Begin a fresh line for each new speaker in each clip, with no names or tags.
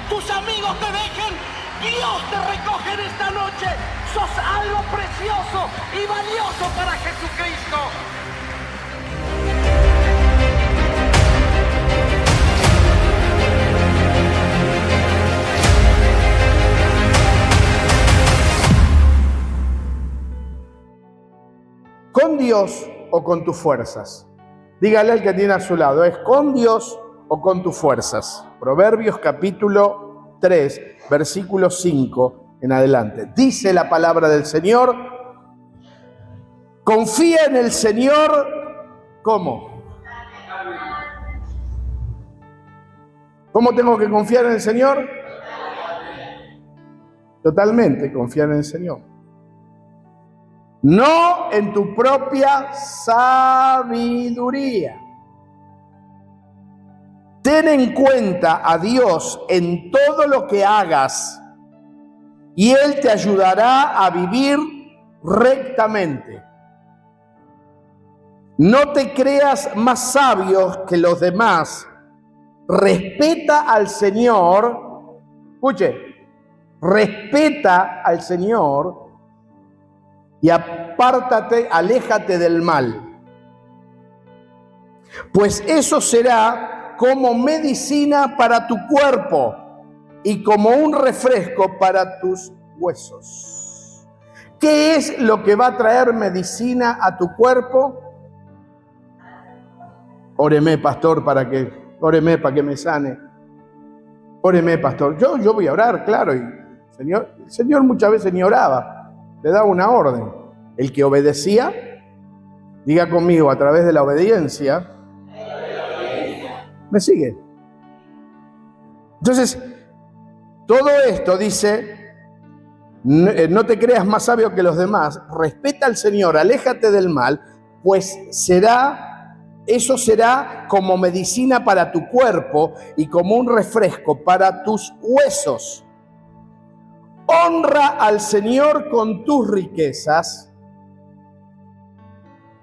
tus amigos te dejen, Dios te recoge en esta noche. Sos algo precioso y valioso para Jesucristo.
¿Con Dios o con tus fuerzas? Dígale al que tiene a su lado, ¿es con Dios o con tus fuerzas? Proverbios capítulo 3, versículo 5 en adelante. Dice la palabra del Señor, confía en el Señor, ¿cómo? ¿Cómo tengo que confiar en el Señor? Totalmente confiar en el Señor. No en tu propia sabiduría. Ten en cuenta a Dios en todo lo que hagas y Él te ayudará a vivir rectamente. No te creas más sabio que los demás. Respeta al Señor. Escuche, respeta al Señor y apártate, aléjate del mal. Pues eso será como medicina para tu cuerpo y como un refresco para tus huesos. ¿Qué es lo que va a traer medicina a tu cuerpo? Óreme, pastor, óreme para que me sane. Óreme, pastor. Yo voy a orar, claro. Y el Señor muchas veces ni oraba. Le daba una orden. El que obedecía, diga conmigo, a través de la obediencia, ¿me sigue? Entonces, todo esto dice, no te creas más sabio que los demás, respeta al Señor, aléjate del mal, pues eso será como medicina para tu cuerpo y como un refresco para tus huesos. Honra al Señor con tus riquezas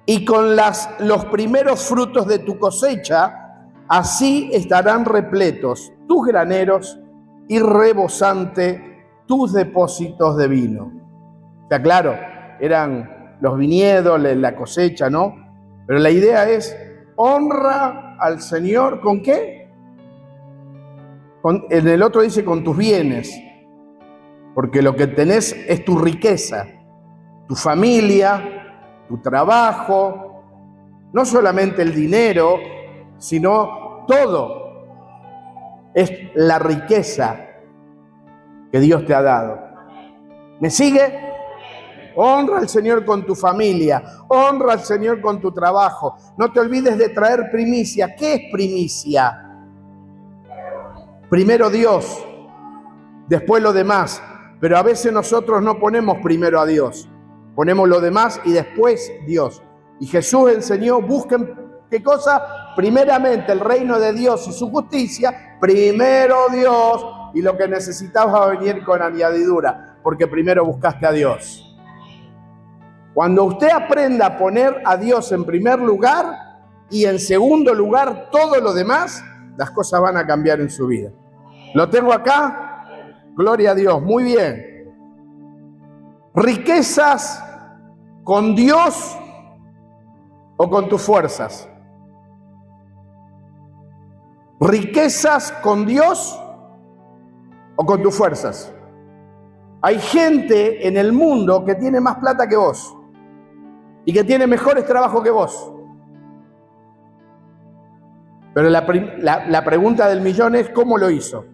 y con los primeros frutos de tu cosecha, así estarán repletos tus graneros y rebosante tus depósitos de vino. O sea, claro, eran los viñedos, la cosecha, ¿no? Pero la idea es, honra al Señor, ¿con qué? En el otro dice, con tus bienes. Porque lo que tenés es tu riqueza, tu familia, tu trabajo, no solamente el dinero, sino todo. Es la riqueza que Dios te ha dado. ¿Me sigue? Honra al Señor con tu familia, honra al Señor con tu trabajo. No te olvides de traer primicia. ¿Qué es primicia? Primero Dios, después lo demás. Pero a veces nosotros no ponemos primero a Dios, ponemos lo demás y después Dios. Y Jesús enseñó, busquen, ¿qué cosa? Primeramente el reino de Dios y su justicia, primero Dios, y lo que necesitas va a venir con añadidura, porque primero buscaste a Dios. Cuando usted aprenda a poner a Dios en primer lugar y en segundo lugar todo lo demás, las cosas van a cambiar en su vida. ¿Lo tengo acá? Gloria a Dios, muy bien. ¿Riquezas con Dios o con tus fuerzas? ¿Riquezas con Dios o con tus fuerzas? Hay gente en el mundo que tiene más plata que vos y que tiene mejores trabajos que vos. Pero la pregunta del millón es, ¿cómo lo hizo?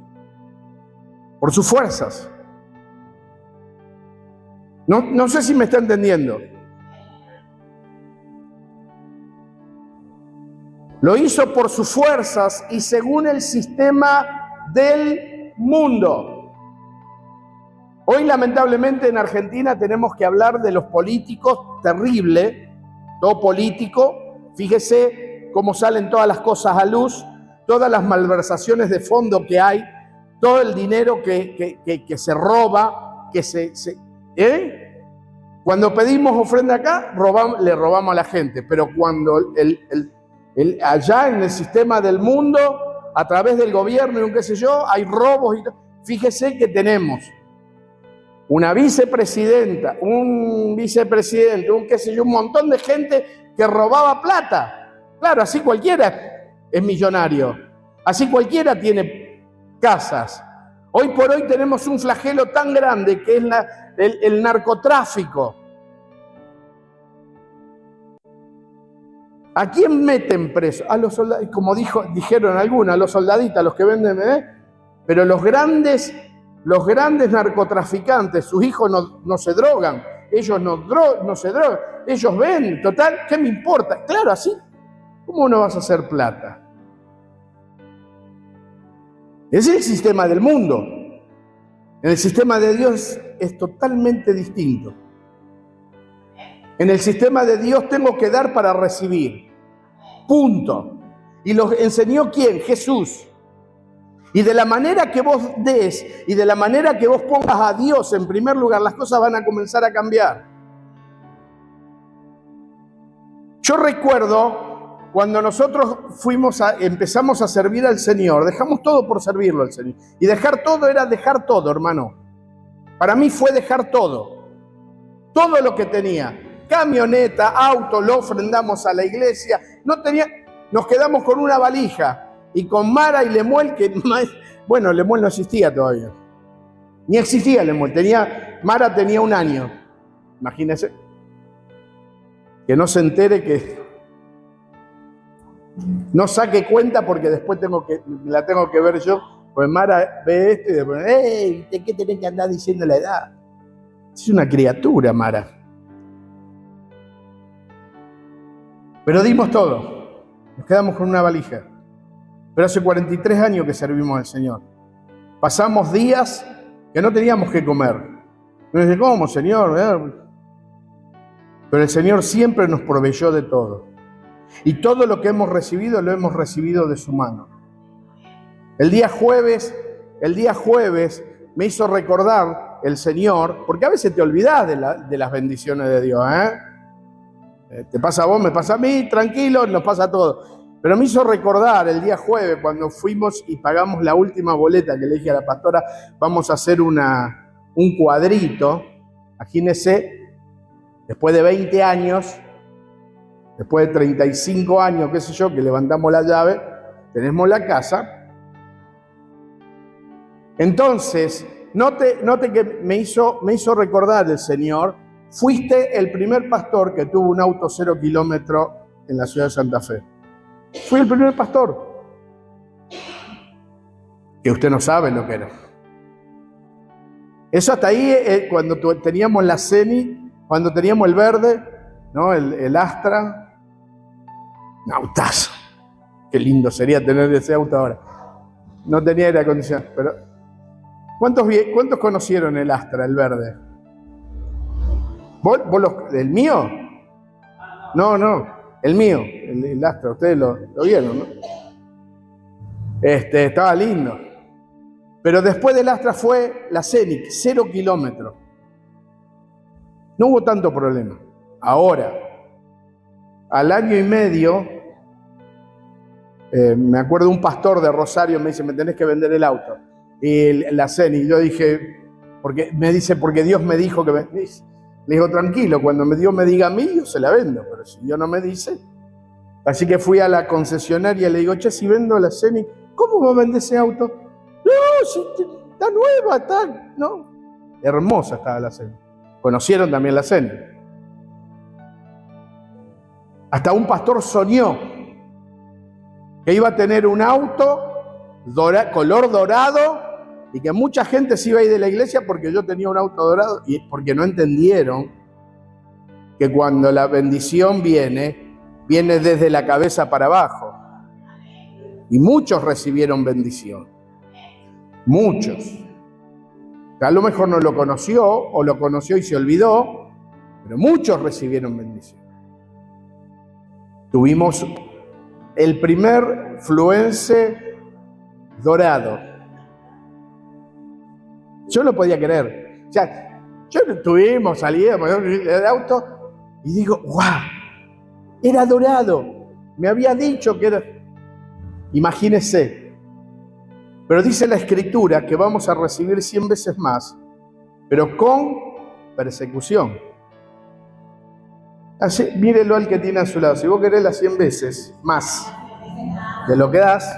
Por sus fuerzas. No sé si me está entendiendo. Lo hizo por sus fuerzas y según el sistema del mundo. Hoy, lamentablemente, en Argentina tenemos que hablar de los políticos, terrible, todo político. Fíjese cómo salen todas las cosas a luz, todas las malversaciones de fondo que hay, todo el dinero que se roba, Cuando pedimos ofrenda acá, le robamos a la gente, pero cuando allá en el sistema del mundo, a través del gobierno y un qué sé yo, hay robos y todo. Fíjese que tenemos una vicepresidenta, un vicepresidente, un qué sé yo, un montón de gente que robaba plata. Claro, así cualquiera es millonario, así cualquiera tiene casas. Hoy por hoy tenemos un flagelo tan grande que es el narcotráfico. ¿A quién meten preso? A los soldados, como dijeron algunos, a los soldaditos, a los que venden, pero los grandes narcotraficantes, sus hijos no se drogan, ellos no se drogan, ellos ven, total, ¿qué me importa? Claro, así, ¿cómo no vas a hacer plata? Es el sistema del mundo. En el sistema de Dios es totalmente distinto. En el sistema de Dios tengo que dar para recibir. Punto. ¿Y lo enseñó quién? Jesús. Y de la manera que vos des y de la manera que vos pongas a Dios en primer lugar, las cosas van a comenzar a cambiar. Yo recuerdo cuando nosotros empezamos a servir al Señor, dejamos todo por servirlo al Señor. Y dejar todo era dejar todo, hermano. Para mí fue dejar todo. Todo lo que tenía. Camioneta, auto, lo ofrendamos a la iglesia. Nos quedamos con una valija. Y con Mara y Lemuel, bueno, Lemuel no existía todavía. Ni existía Lemuel. Mara tenía 1 año. Imagínense. Que no se entere que... No saque cuenta porque después la tengo que ver yo. Pues Mara ve esto y después, ¡ey! ¿Qué tenés que andar diciendo la edad? Es una criatura, Mara. Pero dimos todo. Nos quedamos con una valija. Pero hace 43 años que servimos al Señor. Pasamos días que no teníamos que comer. Y me dice, ¿cómo, Señor? Pero el Señor siempre nos proveyó de todo. Y todo lo que hemos recibido, lo hemos recibido de su mano. El día jueves me hizo recordar el Señor, porque a veces te olvidás de las bendiciones de Dios, Te pasa a vos, me pasa a mí, tranquilo, nos pasa a todos. Pero me hizo recordar el día jueves cuando fuimos y pagamos la última boleta que le dije a la pastora, vamos a hacer un cuadrito. Imagínense, después de 20 años, después de 35 años, qué sé yo, que levantamos la llave, tenemos la casa. Entonces, note que me hizo recordar el Señor, fuiste el primer pastor que tuvo un auto 0 kilómetros en la ciudad de Santa Fe. Fui el primer pastor. Que usted no sabe lo que era. Eso hasta ahí, cuando teníamos la Ceni, cuando teníamos el verde, ¿no? El Astra. Un autazo. Qué lindo sería tener ese auto ahora. No tenía aire acondicionado, pero... ¿Cuántos conocieron el Astra, el verde? ¿Vos el mío? No. El mío, el Astra, ustedes lo vieron, ¿no? Estaba lindo. Pero después del Astra fue la Scenic, 0 kilómetros. No hubo tanto problema. Ahora, al año y medio, me acuerdo un pastor de Rosario me dice, me tenés que vender el auto. Y la Scenic, yo dije, porque Dios me dijo que me... Le digo, tranquilo, cuando Dios me diga a mí, yo se la vendo, pero si Dios no me dice. Así que fui a la concesionaria y le digo, che, si vendo la Scenic, ¿cómo va a vender ese auto? No, si está nueva, está, ¿no? Hermosa estaba la Scenic. Conocieron también la Scenic. Hasta un pastor soñó que iba a tener un auto color dorado y que mucha gente se iba a ir de la iglesia porque yo tenía un auto dorado y porque no entendieron que cuando la bendición viene desde la cabeza para abajo. Y muchos recibieron bendición. Muchos. A lo mejor no lo conoció o lo conoció y se olvidó, pero muchos recibieron bendición. Tuvimos el primer Fluence dorado. Yo no podía creer. O sea, salíamos del auto y digo, ¡guau! Era dorado. Me había dicho que era... Imagínese. Pero dice la Escritura que vamos a recibir 100 veces más, pero con persecución. Así, mírelo al que tiene a su lado. Si vos querés las 100 veces más de lo que das,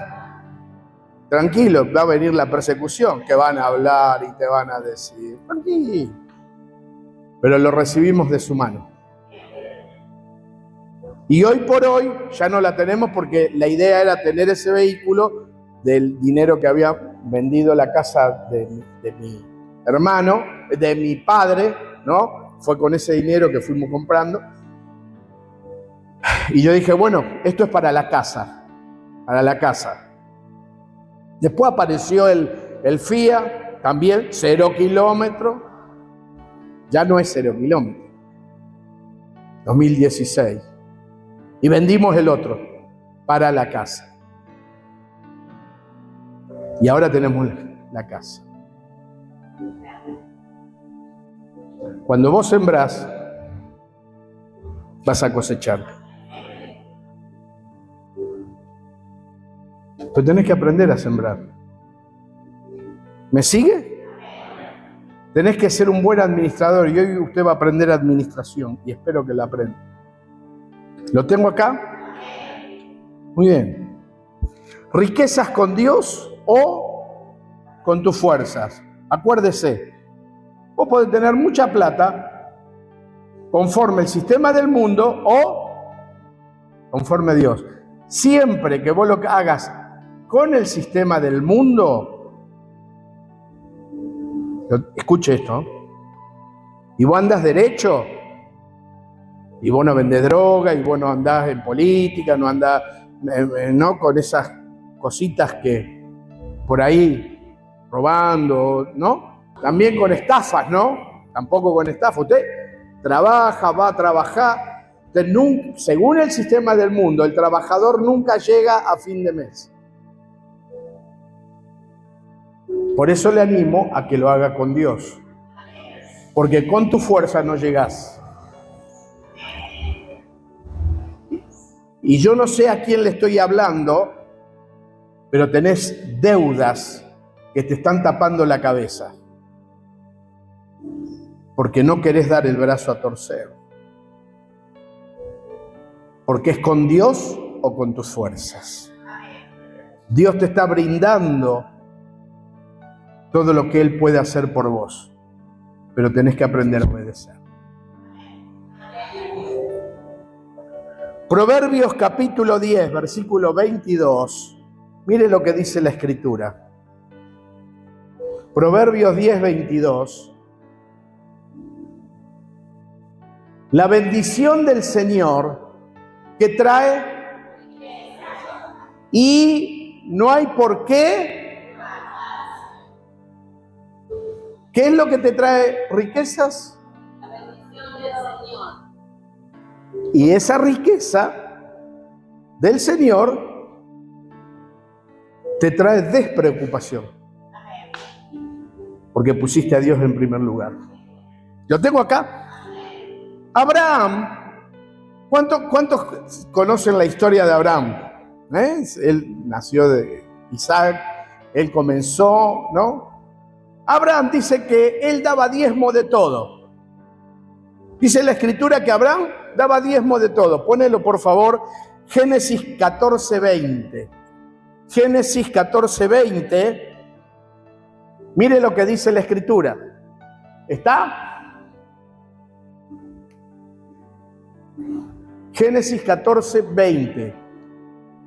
tranquilo, va a venir la persecución, que van a hablar y te van a decir, tranquilo. Pero lo recibimos de su mano. Y hoy por hoy ya no la tenemos porque la idea era tener ese vehículo del dinero que había vendido la casa de mi hermano, de mi padre, ¿no? Fue con ese dinero que fuimos comprando. Y yo dije, bueno, esto es para la casa, para la casa. Después apareció el Fiat, también 0 kilómetros. Ya no es 0 kilómetros. 2016. Y vendimos el otro para la casa. Y ahora tenemos la casa. Cuando vos sembrás, vas a cosechar. Pero tenés que aprender a sembrar. ¿Me sigue? Tenés que ser un buen administrador y hoy usted va a aprender administración y espero que la aprenda. ¿Lo tengo acá? Muy bien. ¿Riquezas con Dios o con tus fuerzas? Acuérdese, vos podés tener mucha plata conforme el sistema del mundo o conforme a Dios. Siempre que vos lo hagas con el sistema del mundo, escuche esto, y vos andás derecho, y vos no vendés droga, y vos no andás en política, no andás no con esas cositas que por ahí robando, ¿no? También con estafas, ¿no? Tampoco con estafas. Usted trabaja, va a trabajar. Usted nunca, según el sistema del mundo, el trabajador nunca llega a fin de mes. Por eso le animo a que lo haga con Dios. Porque con tu fuerza no llegás. Y yo no sé a quién le estoy hablando, pero tenés deudas que te están tapando la cabeza. Porque no querés dar el brazo a torcer. Porque es con Dios o con tus fuerzas. Dios te está brindando todo lo que Él puede hacer por vos, pero tenés que aprender a obedecer. Proverbios capítulo 10, versículo 22. Mire lo que dice la Escritura. Proverbios 10, 22. La bendición del Señor que trae y no hay por qué. ¿Qué es lo que te trae riquezas?
La bendición del Señor.
Y esa riqueza del Señor te trae despreocupación. Porque pusiste a Dios en primer lugar. Lo tengo acá. Abraham, ¿cuántos conocen la historia de Abraham? Él nació de Isaac, él comenzó, ¿no? Abraham dice que él daba diezmo de todo. Dice la Escritura que Abraham daba diezmo de todo. Ponelo por favor, Génesis 14:20. Génesis 14:20. Mire lo que dice la Escritura. ¿Está? Génesis 14:20.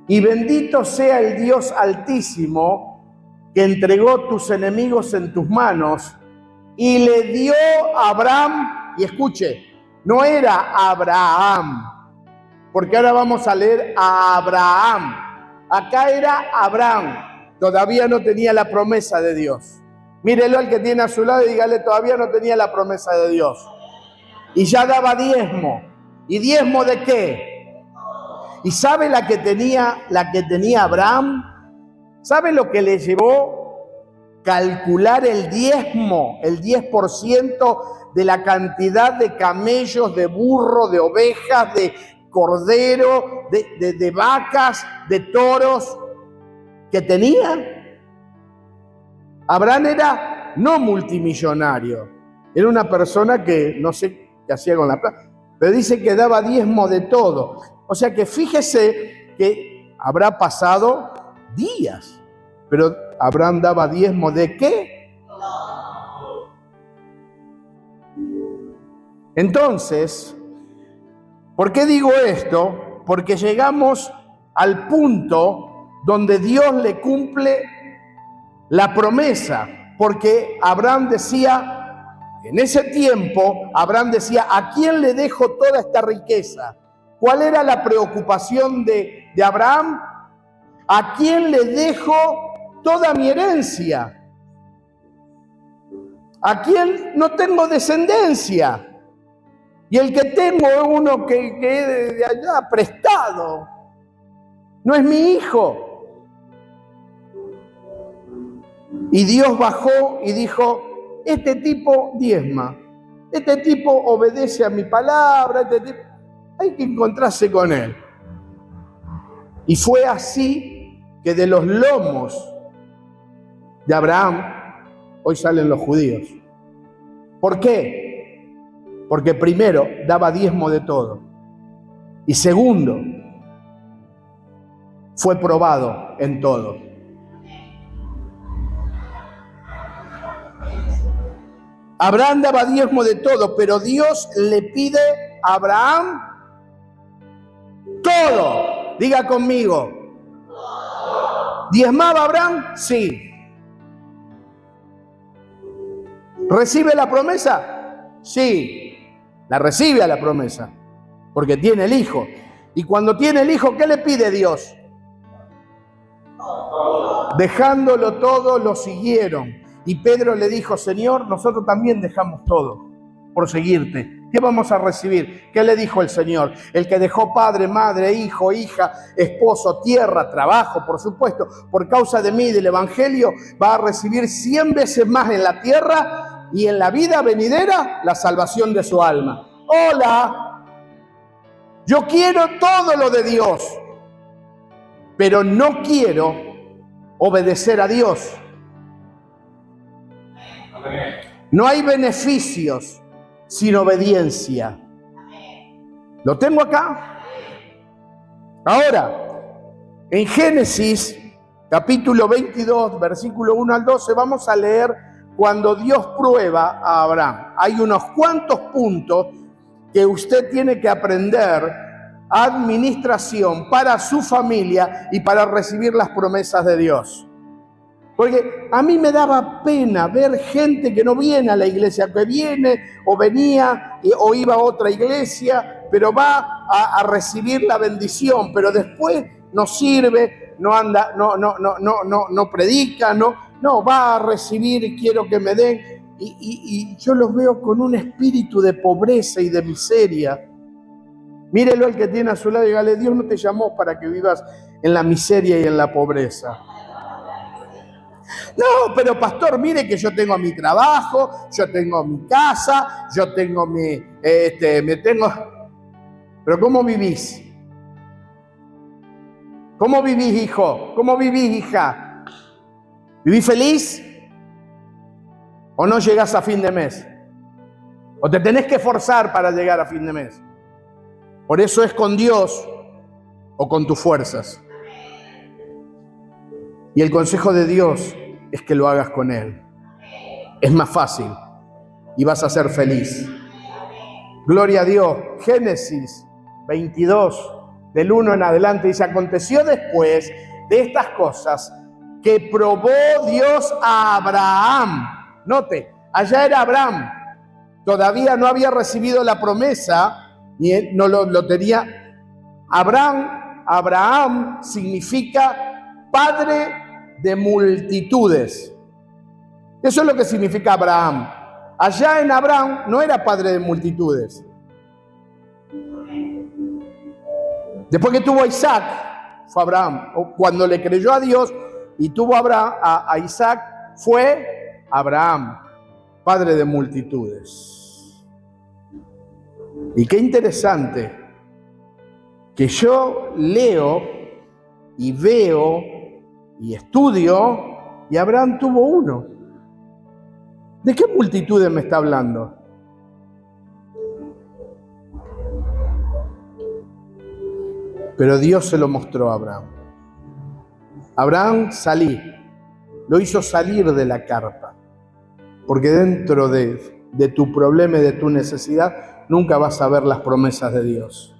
Y bendito sea el Dios Altísimo que entregó tus enemigos en tus manos y le dio a Abraham, y escuche, no era Abraham, porque ahora vamos a leer a Abraham. Acá era Abraham, todavía no tenía la promesa de Dios. Mírelo al que tiene a su lado y dígale, todavía no tenía la promesa de Dios. Y ya daba diezmo. ¿Y diezmo de qué? ¿Y sabe la que tenía Abraham? ¿Sabe lo que le llevó calcular el diezmo, el 10% de la cantidad de camellos, de burros, de ovejas, de cordero, de vacas, de toros que tenía? Abraham era no multimillonario, era una persona que no sé qué hacía con la plata, pero dice que daba diezmo de todo. O sea que fíjese que habrá pasado días, pero Abraham daba diezmo ¿de qué? Entonces, ¿por qué digo esto? Porque llegamos al punto donde Dios le cumple la promesa, porque Abraham decía, en ese tiempo, Abraham decía, ¿a quién le dejo toda esta riqueza? ¿Cuál era la preocupación de Abraham? ¿A quién le dejo toda mi herencia? ¿A quién no tengo descendencia? Y el que tengo es uno que es de allá prestado. No es mi hijo. Y Dios bajó y dijo, este tipo diezma, este tipo obedece a mi palabra, este tipo, hay que encontrarse con él. Y fue así que de los lomos de Abraham hoy salen los judíos. ¿Por qué? Porque primero daba diezmo de todo. Y segundo, fue probado en todo. Abraham daba diezmo de todo, pero Dios le pide a Abraham todo. Diga conmigo. ¿Diezmaba Abraham? Sí. ¿Recibe la promesa? Sí. La recibe a la promesa, porque tiene el hijo. Y cuando tiene el hijo, ¿qué le pide Dios? Dejándolo todo, lo siguieron. Y Pedro le dijo, Señor, nosotros también dejamos todo por seguirte. ¿Qué vamos a recibir? ¿Qué le dijo el Señor? El que dejó padre, madre, hijo, hija, esposo, tierra, trabajo, por supuesto, por causa de mí y del Evangelio, va a recibir 100 veces más en la tierra y en la vida venidera la salvación de su alma. Hola, yo quiero todo lo de Dios, pero no quiero obedecer a Dios. No hay beneficios sin obediencia. ¿Lo tengo acá? Ahora, en Génesis, capítulo 22, versículo 1 al 12, vamos a leer cuando Dios prueba a Abraham. Hay unos cuantos puntos que usted tiene que aprender, administración para su familia y para recibir las promesas de Dios. Porque a mí me daba pena ver gente que no viene a la iglesia, que viene o venía o iba a otra iglesia, pero va a recibir la bendición, pero después no sirve, no anda, no predica, no va a recibir y quiero que me den. Y yo los veo con un espíritu de pobreza y de miseria. Mírelo al que tiene a su lado y dígale, Dios no te llamó para que vivas en la miseria y en la pobreza. No, pero pastor, mire que yo tengo mi trabajo, yo tengo mi casa, yo tengo Pero ¿cómo vivís? ¿Cómo vivís, hijo? ¿Cómo vivís, hija? ¿Vivís feliz? ¿O no llegás a fin de mes? ¿O te tenés que esforzar para llegar a fin de mes? Por eso es con Dios o con tus fuerzas. Y el consejo de Dios es que lo hagas con Él. Es más fácil y vas a ser feliz. Gloria a Dios. Génesis 22, del 1 en adelante, dice, aconteció después de estas cosas que probó Dios a Abraham. Note, allá era Abraham. Todavía no había recibido la promesa, ni él no lo tenía. Abraham significa padre de multitudes. Eso es lo que significa Abraham. Allá en Abraham no era padre de multitudes. Después que tuvo a Isaac, fue Abraham. Cuando le creyó a Dios y tuvo a Isaac, fue Abraham, padre de multitudes. Y qué interesante que yo leo y veo y estudio, y Abraham tuvo uno. ¿De qué multitudes me está hablando? Pero Dios se lo mostró a Abraham. Abraham, salí. Lo hizo salir de la carpa. Porque dentro de tu problema y de tu necesidad, nunca vas a ver las promesas de Dios.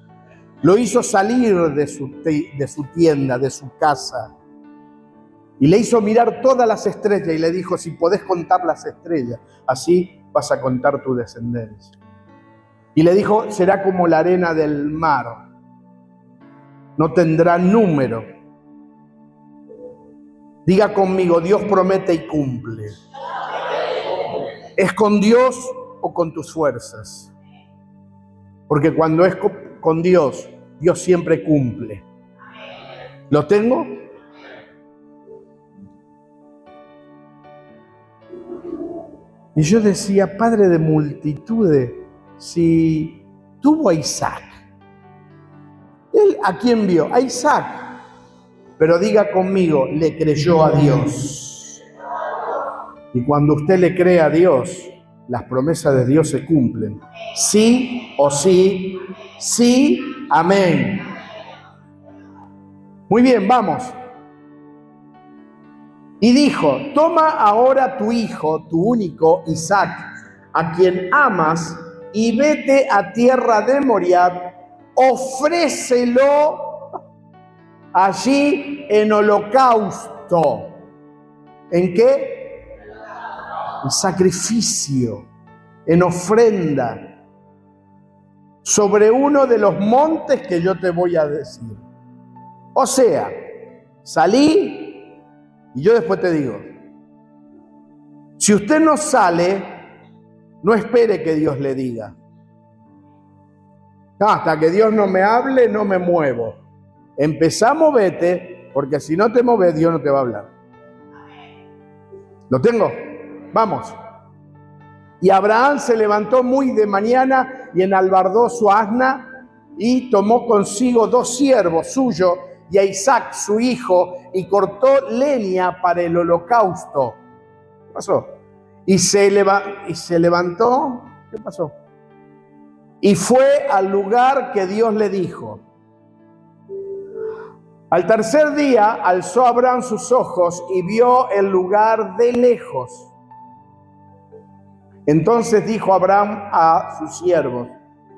Lo hizo salir de su tienda, de su casa. Y le hizo mirar todas las estrellas y le dijo, si podés contar las estrellas, así vas a contar tu descendencia. Y le dijo, será como la arena del mar. No tendrá número. Diga conmigo, Dios promete y cumple. ¿Es con Dios o con tus fuerzas? Porque cuando es con Dios, Dios siempre cumple. ¿Lo tengo? Y yo decía, padre de multitudes, si tuvo a Isaac, ¿él a quién vio? A Isaac. Pero diga conmigo, le creyó a Dios. Y cuando usted le cree a Dios, las promesas de Dios se cumplen. Sí o sí, sí, amén. Muy bien, vamos. Y dijo, toma ahora tu hijo, tu único Isaac, a quien amas, y vete a tierra de Moriab, ofrécelo allí en holocausto. ¿En qué? En sacrificio, en ofrenda, sobre uno de los montes que yo te voy a decir. O sea, salí. Y yo después te digo, si usted no sale, no espere que Dios le diga. No, hasta que Dios no me hable, no me muevo. Empezá a moverte, porque si no te mueves, Dios no te va a hablar. ¿Lo tengo? Vamos. Y Abraham se levantó muy de mañana y enalbardó su asna y tomó consigo 2 siervos suyos y a Isaac, su hijo, y cortó leña para el holocausto. ¿Qué pasó? Y se levantó, ¿qué pasó? Y fue al lugar que Dios le dijo. Al tercer día alzó Abraham sus ojos y vio el lugar de lejos. Entonces dijo Abraham a sus siervos,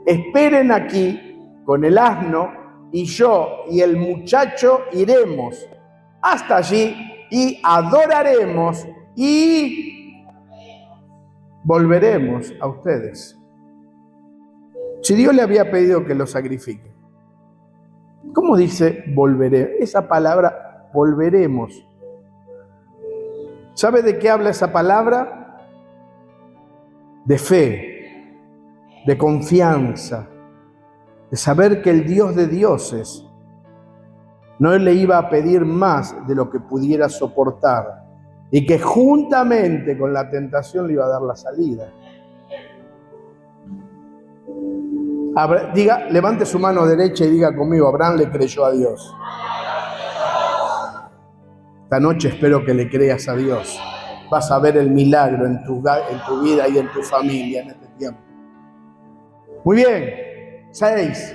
esperen aquí con el asno, y yo y el muchacho iremos hasta allí y adoraremos y volveremos a ustedes. Si Dios le había pedido que lo sacrifique, ¿cómo dice volveré? Esa palabra, volveremos. ¿Sabe de qué habla esa palabra? De fe, de confianza, de saber que el Dios de dioses no le iba a pedir más de lo que pudiera soportar y que juntamente con la tentación le iba a dar la salida. Diga, levante su mano derecha y diga conmigo, Abraham le creyó a Dios. Esta noche espero que le creas a Dios. Vas a ver el milagro en tu vida y en tu familia en este tiempo. Muy bien. 6.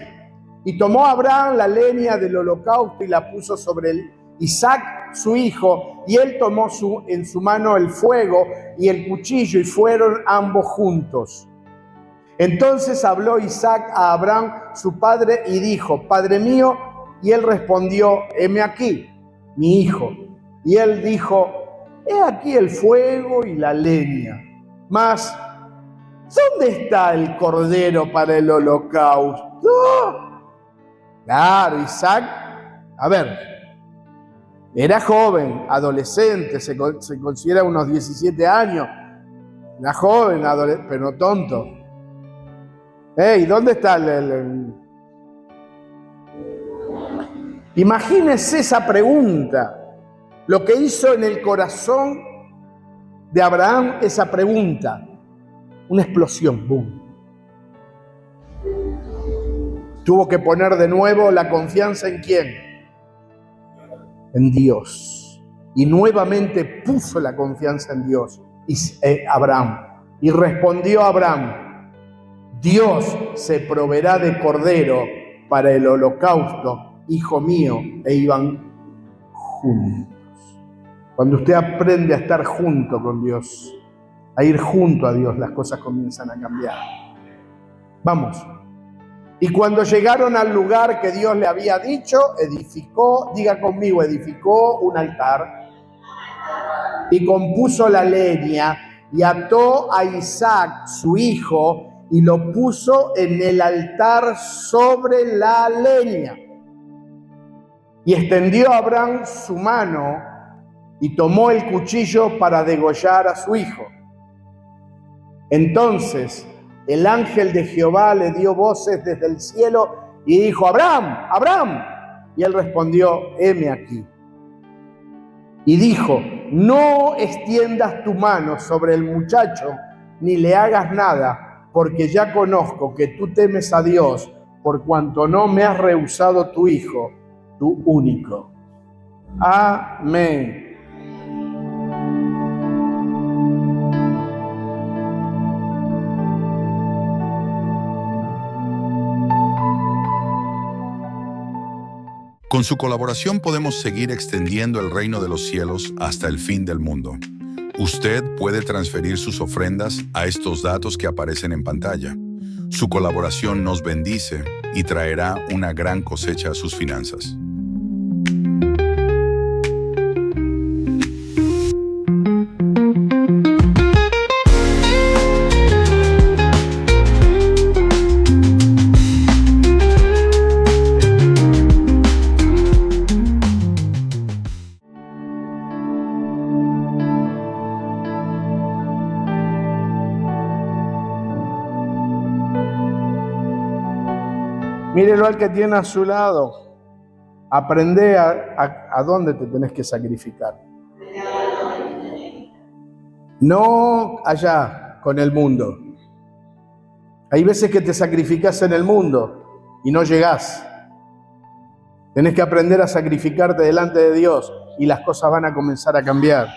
Y tomó Abraham la leña del holocausto y la puso sobre Isaac, su hijo, y él tomó en su mano el fuego y el cuchillo, y fueron ambos juntos. Entonces habló Isaac a Abraham, su padre, y dijo, Padre mío, y él respondió, heme aquí, mi hijo. Y él dijo, he aquí el fuego y la leña, mas ¿dónde está el cordero para el holocausto? Claro, Isaac, a ver, era joven, adolescente, se considera unos 17 años. Era joven, pero no tonto. Hey, ¿dónde está Imagínense esa pregunta. Lo que hizo en el corazón de Abraham esa pregunta. Una explosión, boom. Tuvo que poner de nuevo la confianza en ¿quién? En Dios. Y nuevamente puso la confianza en Dios. Abraham. Y respondió Abraham: Dios se proveerá de cordero para el holocausto, hijo mío. E iban juntos. Cuando usted aprende a estar junto con Dios, a ir junto a Dios, las cosas comienzan a cambiar. Vamos. Y cuando llegaron al lugar que Dios le había dicho, edificó, diga conmigo, edificó un altar y compuso la leña y ató a Isaac, su hijo, y lo puso en el altar sobre la leña. Y extendió a Abraham su mano y tomó el cuchillo para degollar a su hijo. Entonces el ángel de Jehová le dio voces desde el cielo y dijo: Abraham, Abraham. Y él respondió: heme aquí. Y dijo: no extiendas tu mano sobre el muchacho, ni le hagas nada, porque ya conozco que tú temes a Dios, por cuanto no me has rehusado tu hijo, tu único. Amén.
Con su colaboración podemos seguir extendiendo el reino de los cielos hasta el fin del mundo. Usted puede transferir sus ofrendas a estos datos que aparecen en pantalla. Su colaboración nos bendice y traerá una gran cosecha a sus finanzas.
Mírelo al que tiene a su lado. Aprende a dónde te tenés que sacrificar. No allá con el mundo. Hay veces que te sacrificás en el mundo y no llegás. Tenés que aprender a sacrificarte delante de Dios y las cosas van a comenzar a cambiar.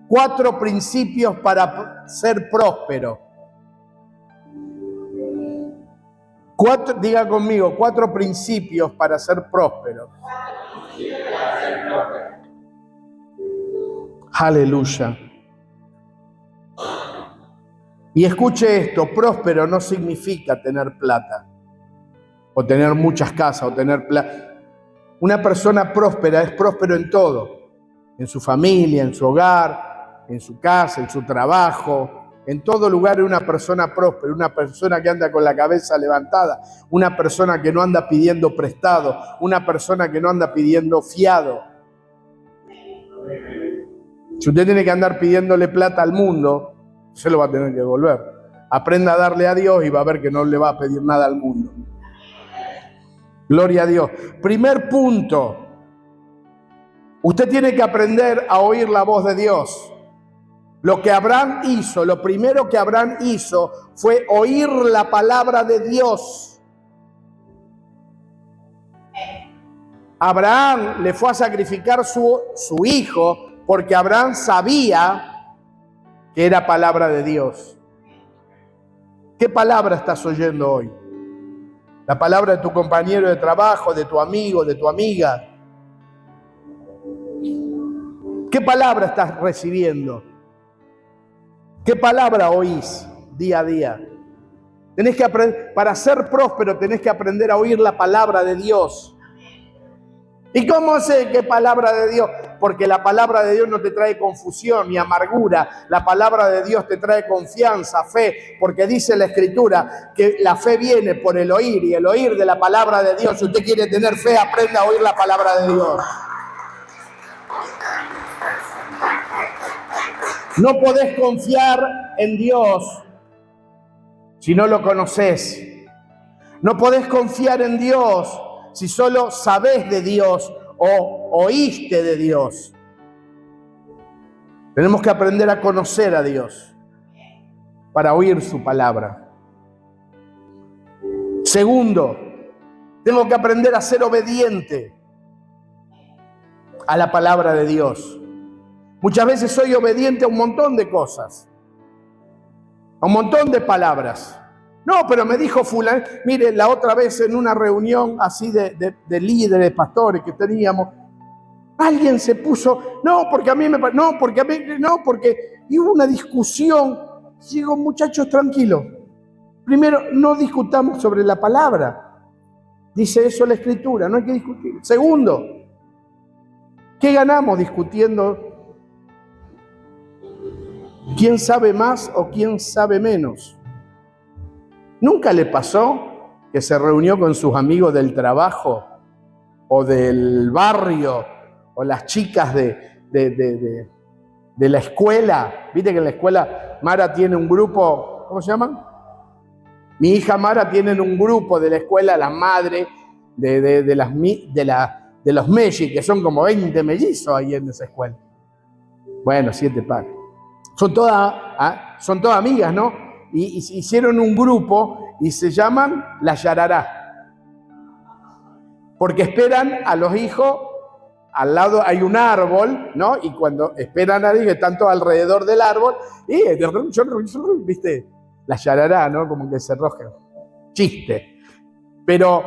4 principios para ser próspero. Diga conmigo, 4 principios para ser próspero. Aleluya. Y escuche esto: próspero no significa tener plata, o tener muchas casas, o tener plata. Una persona próspera es próspero en todo: en su familia, en su hogar, en su casa, en su trabajo. En todo lugar es una persona próspera, una persona que anda con la cabeza levantada, una persona que no anda pidiendo prestado, una persona que no anda pidiendo fiado. Si usted tiene que andar pidiéndole plata al mundo, se lo va a tener que devolver. Aprenda a darle a Dios y va a ver que no le va a pedir nada al mundo. Gloria a Dios. Primer punto: usted tiene que aprender a oír la voz de Dios. Lo que Abraham hizo, lo primero que Abraham hizo fue oír la palabra de Dios. Abraham le fue a sacrificar su hijo porque Abraham sabía que era palabra de Dios. ¿Qué palabra estás oyendo hoy? ¿La palabra de tu compañero de trabajo, de tu amigo, de tu amiga? ¿Qué palabra estás recibiendo? ¿Qué palabra oís día a día? Tenés que aprender, para ser próspero tenés que aprender a oír la palabra de Dios. ¿Y cómo sé qué palabra de Dios? Porque la palabra de Dios no te trae confusión ni amargura. La palabra de Dios te trae confianza, fe, porque dice la Escritura que la fe viene por el oír y el oír de la palabra de Dios. Si usted quiere tener fe, aprenda a oír la palabra de Dios. No podés confiar en Dios si no lo conocés. No podés confiar en Dios si solo sabés de Dios o oíste de Dios. Tenemos que aprender a conocer a Dios para oír su palabra. Segundo, tengo que aprender a ser obediente a la palabra de Dios. Muchas veces soy obediente a un montón de cosas, a un montón de palabras. No, pero me dijo fulano, mire, la otra vez en una reunión así de líderes, pastores que teníamos, alguien se puso, no, porque a mí me, no, porque a mí, no, porque, y hubo una discusión. Digo, muchachos, tranquilos. Primero, no discutamos sobre la palabra. Dice eso la Escritura, no hay que discutir. Segundo, ¿qué ganamos discutiendo quién sabe más o quién sabe menos? ¿Nunca le pasó que se reunió con sus amigos del trabajo o del barrio o las chicas de la escuela? Viste que en la escuela Mara tiene un grupo, ¿cómo se llaman? Mi hija Mara tiene un grupo de la escuela, las madres de los Meji, que son como 20 mellizos ahí en esa escuela. Bueno, 7 pares. Son todas amigas, ¿no? Y hicieron un grupo y se llaman la Yarará. Porque esperan a los hijos, al lado hay un árbol, ¿no? Y cuando esperan a ellos, están todos alrededor del árbol, y ¿viste? La Yarará, ¿no? Como que se roja. Chiste. Pero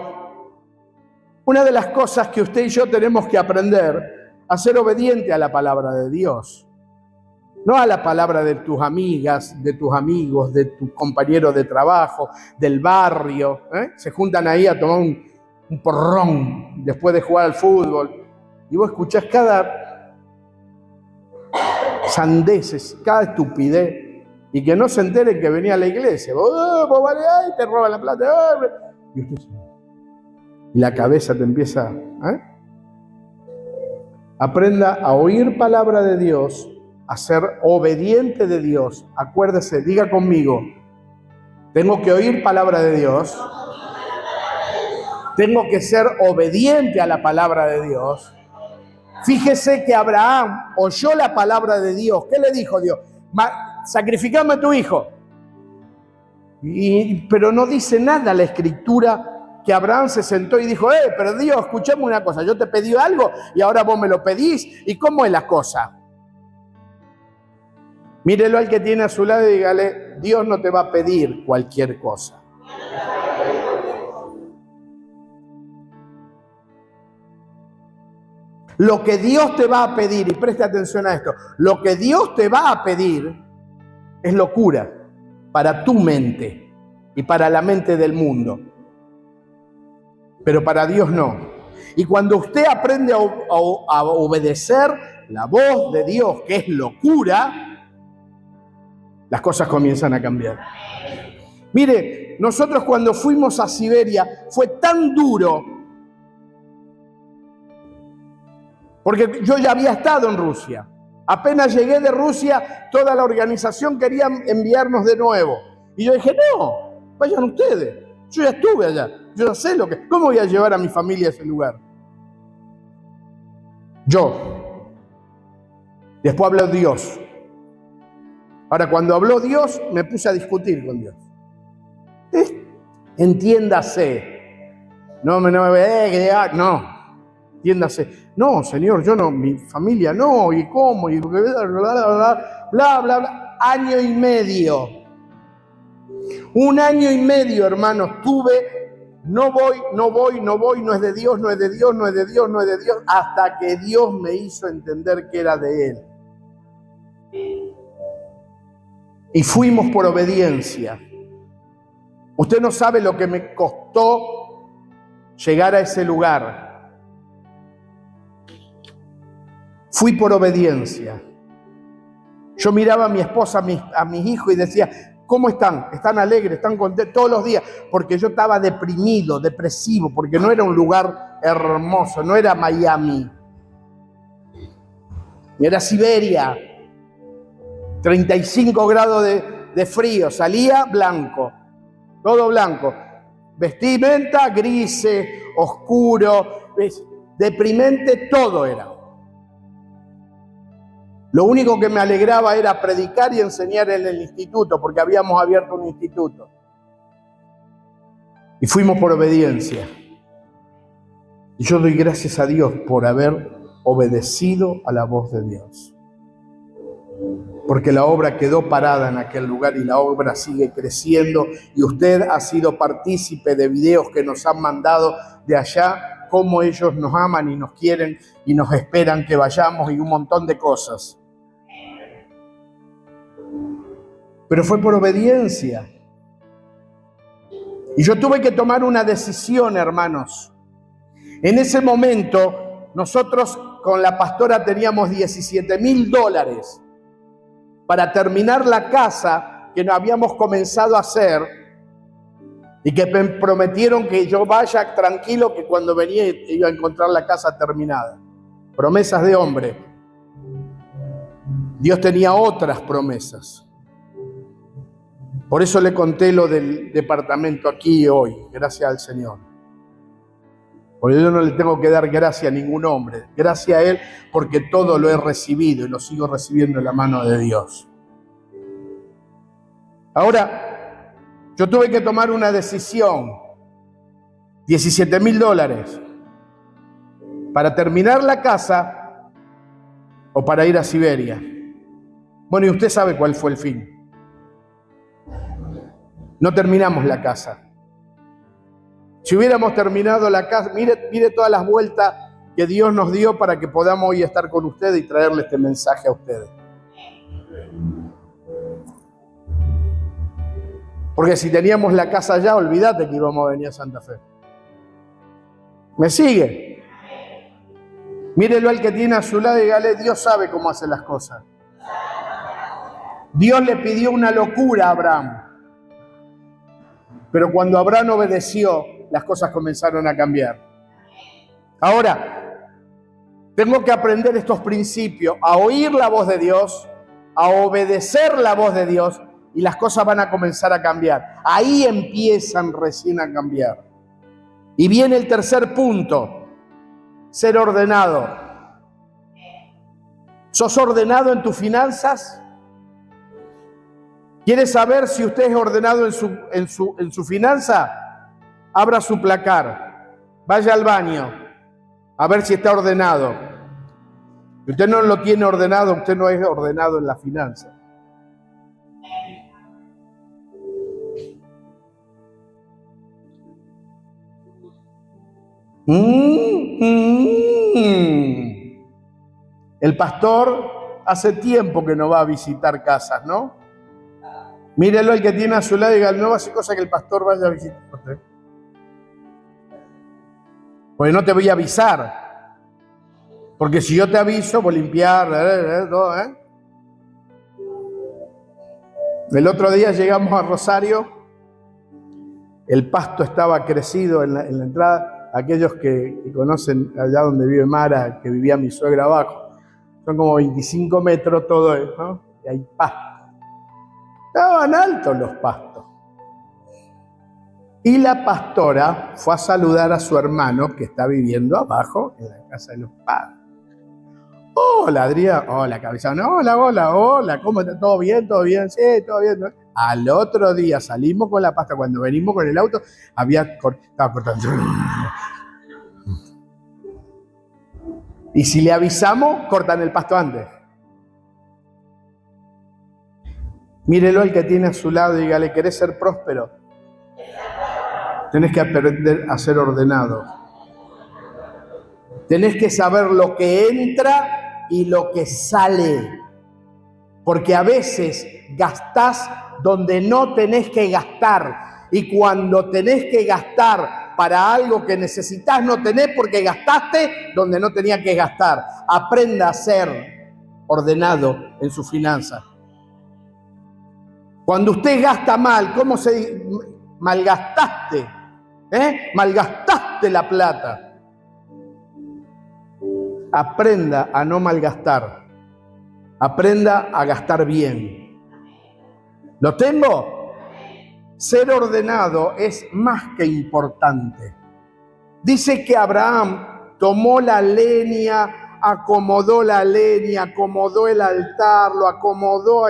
una de las cosas que usted y yo tenemos que aprender a ser obediente a la palabra de Dios. No a la palabra de tus amigas, de tus amigos, de tus compañeros de trabajo, del barrio. Se juntan ahí a tomar un porrón después de jugar al fútbol. Y vos escuchás cada sandeces, cada estupidez. Y que no se entere que venía a la iglesia. Vos vale, ay, te roban la plata. Y la cabeza te empieza... Aprenda a oír palabra de Dios, a ser obediente de Dios. Acuérdese, diga conmigo, tengo que oír palabra de Dios, tengo que ser obediente a la palabra de Dios. Fíjese que Abraham oyó la palabra de Dios. ¿Qué le dijo Dios? Sacrificame a tu hijo. Pero no dice nada la Escritura que Abraham se sentó y dijo, pero Dios, escuchame una cosa, yo te pedí algo y ahora vos me lo pedís. ¿Y cómo es la cosa? Mírelo al que tiene a su lado y dígale, Dios no te va a pedir cualquier cosa. Lo que Dios te va a pedir, y preste atención a esto, lo que Dios te va a pedir es locura para tu mente y para la mente del mundo. Pero para Dios no. Y cuando usted aprende a obedecer la voz de Dios, que es locura, las cosas comienzan a cambiar. Mire, nosotros cuando fuimos a Siberia fue tan duro, porque yo ya había estado en Rusia. Apenas llegué de Rusia, toda la organización quería enviarnos de nuevo. Y yo dije, no, vayan ustedes. Yo ya estuve allá, yo ya sé lo que... ¿Cómo voy a llevar a mi familia a ese lugar? Yo. Después habló Dios. Ahora, cuando habló Dios, me puse a discutir con Dios. Entiéndase. No, entiéndase. No, Señor, yo no, mi familia no, y cómo, y bla, bla, bla. Año y medio. Un año y medio, hermanos, tuve, no voy, no es de Dios, no es de Dios, no es de Dios, no es de Dios, hasta que Dios me hizo entender que era de Él. Y fuimos por obediencia. Usted no sabe lo que me costó llegar a ese lugar. Fui por obediencia. Yo miraba a mi esposa, a mis hijos y decía, ¿cómo están? ¿Están alegres? ¿Están contentos? Todos los días. Porque yo estaba deprimido, depresivo, porque no era un lugar hermoso, no era Miami. Era Siberia. 35 grados de frío, salía blanco, todo blanco. Vestimenta grise, oscuro, deprimente, todo era. Lo único que me alegraba era predicar y enseñar en el instituto, porque habíamos abierto un instituto. Y fuimos por obediencia. Y yo doy gracias a Dios por haber obedecido a la voz de Dios. porque la obra quedó parada en aquel lugar y la obra sigue creciendo, y usted ha sido partícipe de videos que nos han mandado de allá, cómo ellos nos aman y nos quieren y nos esperan que vayamos y un montón de cosas. Pero fue por obediencia. Y yo tuve que tomar una decisión, hermanos. En ese momento, nosotros con la pastora teníamos $17,000 para terminar la casa que nos habíamos comenzado a hacer y que me prometieron que yo vaya tranquilo, que cuando venía iba a encontrar la casa terminada. Promesas de hombre. Dios tenía otras promesas. Por eso le conté lo del departamento aquí hoy, gracias al Señor. Porque yo no le tengo que dar gracias a ningún hombre, gracias a Él, porque todo lo he recibido y lo sigo recibiendo en la mano de Dios. Ahora, yo tuve que tomar una decisión, $17,000, para terminar la casa o para ir a Siberia. Bueno, y usted sabe cuál fue el fin. No terminamos la casa. Si hubiéramos terminado la casa, mire todas las vueltas que Dios nos dio para que podamos hoy estar con ustedes y traerle este mensaje a ustedes. Porque si teníamos la casa allá, olvídate que íbamos a venir a Santa Fe. ¿Me sigue? Mírelo al que tiene a su lado y dígale, Dios sabe cómo hace las cosas. Dios le pidió una locura a Abraham. Pero cuando Abraham obedeció, las cosas comenzaron a cambiar. Ahora, tengo que aprender estos principios, a oír la voz de Dios, a obedecer la voz de Dios, y las cosas van a comenzar a cambiar. Ahí empiezan recién a cambiar. Y viene el tercer punto, ser ordenado. ¿Sos ordenado en tus finanzas? ¿Quieres saber si usted es ordenado en su finanza? Abra su placar, vaya al baño, a ver si está ordenado. Si usted no lo tiene ordenado, usted no es ordenado en la finanza. El pastor hace tiempo que no va a visitar casas, ¿no? Mírelo el que tiene a su lado y diga, no va a hacer cosa que el pastor vaya a visitar. Porque no te voy a avisar. Porque si yo te aviso, voy a limpiar, todo, ¿eh? El otro día llegamos a Rosario, el pasto estaba crecido en la entrada. Aquellos que conocen allá donde vive Mara, que vivía mi suegra abajo, son como 25 metros todo eso, ¿no? Y hay pasto. Estaban altos los pastos. Y la pastora fue a saludar a su hermano que está viviendo abajo en la casa de los padres. Hola, Adrián. Hola, cabezón. Hola. ¿Cómo está? ¿Todo bien? ¿Todo bien? Sí, todo bien. Al otro día salimos con la pasta. Cuando venimos con el auto, estaba cortando. Y si le avisamos, cortan el pasto antes. Mírelo al que tiene a su lado y dígale, ¿querés ser próspero? Tenés que aprender a ser ordenado. Tenés que saber lo que entra y lo que sale. Porque a veces gastás donde no tenés que gastar. Y cuando tenés que gastar para algo que necesitas, no tenés porque gastaste donde no tenía que gastar. Aprenda a ser ordenado en sus finanzas. Cuando usted gasta mal, ¿cómo se dice? Malgastaste. Malgastaste la plata. Aprenda a no malgastar. Aprenda a gastar bien. ¿Lo tengo? Ser ordenado es más que importante. Dice que Abraham tomó la leña, acomodó la leña, acomodó el altar, lo acomodó,